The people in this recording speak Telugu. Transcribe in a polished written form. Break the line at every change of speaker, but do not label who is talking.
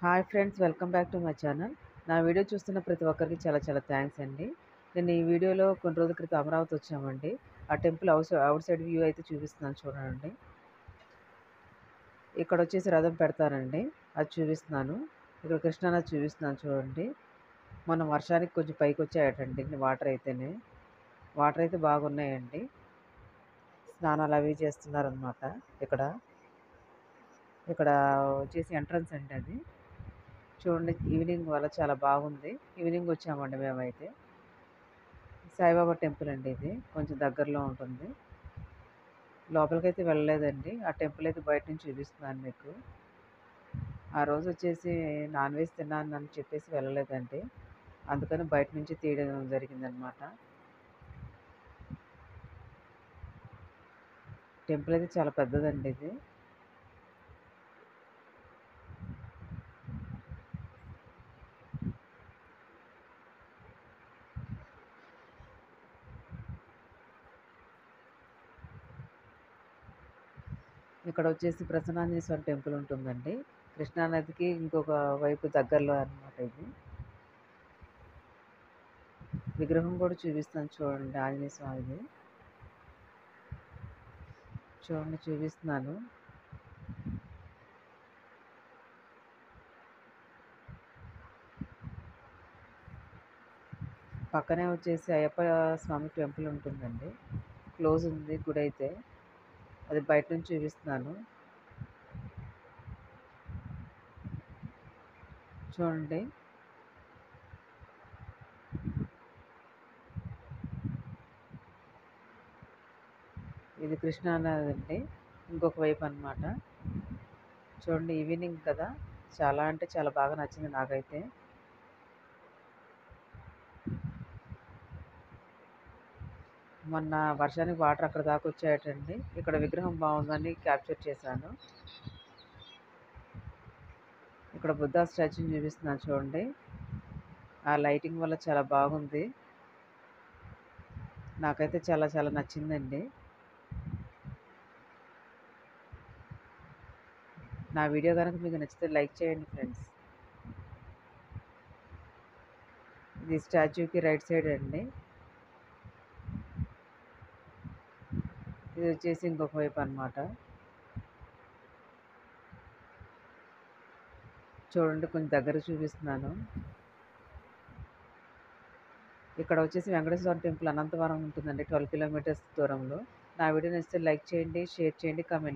Hi friends, welcome back to my channel. నా వీడియో చూస్తున్న ప్రతి ఒక్కరికి చాలా చాలా థ్యాంక్స్ అండి. నేను ఈ వీడియోలో కొన్ని రోజుల క్రితం అమరావతి వచ్చామండి. ఆ టెంపుల్ అవుట్ సైడ్ వ్యూ అయితే చూపిస్తున్నాను చూడండి. ఇక్కడ వచ్చేసి రథం పెడతారండి, అది చూపిస్తున్నాను. ఇక్కడ కృష్ణానది చూపిస్తున్నాను చూడండి. మొన్న వర్షానికి కొంచెం పైకి వచ్చాయటండి వాటర్ అయితే బాగున్నాయండి. స్నానాలు అవి చేస్తున్నారనమాట. ఇక్కడ ఇక్కడ వచ్చేసి ఎంట్రన్స్ అండి అది. చూడండి, ఈవినింగ్ వల్ల చాలా బాగుంది. ఈవినింగ్ వచ్చామండి మేమైతే. సాయిబాబా టెంపుల్ అండి ఇది, కొంచెం దగ్గరలో ఉంటుంది. లోపలికైతే వెళ్ళలేదండి. ఆ టెంపుల్ అయితే బయట నుంచి చూపిస్తున్నాను మీకు. ఆ రోజు వచ్చేసి నాన్ వెజ్ తిన్నానని చెప్పేసి వెళ్ళలేదండి, అందుకని బయట నుంచి తీయడం జరిగిందనమాట. టెంపుల్ అయితే చాలా పెద్దదండి ఇది. ఇక్కడ వచ్చేసి ప్రసన్నాంజనేయ స్వామి టెంపుల్ ఉంటుందండి. కృష్ణానదికి ఇంకొక వైపు దగ్గరలో అనమాట ఇది. విగ్రహం కూడా చూపిస్తాను చూడండి, ఆంజనేయ స్వామిది. చూడండి, చూపిస్తున్నాను. పక్కనే వచ్చేసి అయ్యప్ప స్వామి టెంపుల్ ఉంటుందండి. క్లోజ్ ఉంది గుడి అయితే, అది బయట నుంచి చూపిస్తున్నాను చూడండి. ఇది కృష్ణానది అండి, ఇంకొక వైపు అనమాట. చూడండి, ఈవినింగ్ కదా, చాలా అంటే చాలా బాగా నచ్చింది నాకైతే. మొన్న వర్షానికి వాటర్ అక్కడ దాకా వచ్చాయటండి. ఇక్కడ విగ్రహం బాగుందని క్యాప్చర్ చేశాను. ఇక్కడ బుద్ధ స్టాచ్యూని చూపిస్తున్నాను చూడండి. ఆ లైటింగ్ వల్ల చాలా బాగుంది. నాకైతే చాలా చాలా నచ్చిందండి. నా వీడియో కనుక మీకు నచ్చితే లైక్ చేయండి ఫ్రెండ్స్. ఇది స్టాచ్యూకి రైట్ సైడ్ అండి. ఇది వచ్చేసి ఇంకొక వైపు అనమాట. చూడండి, కొంచెం దగ్గర చూపిస్తున్నాను. ఇక్కడ వచ్చేసి వెంకటేశ్వర టెంపుల్ అనంతవరం ఉంటుందండి, 12 కిలోమీటర్స్ దూరంలో. నా వీడియో నచ్చితే లైక్ చేయండి, షేర్ చేయండి, కామెంట్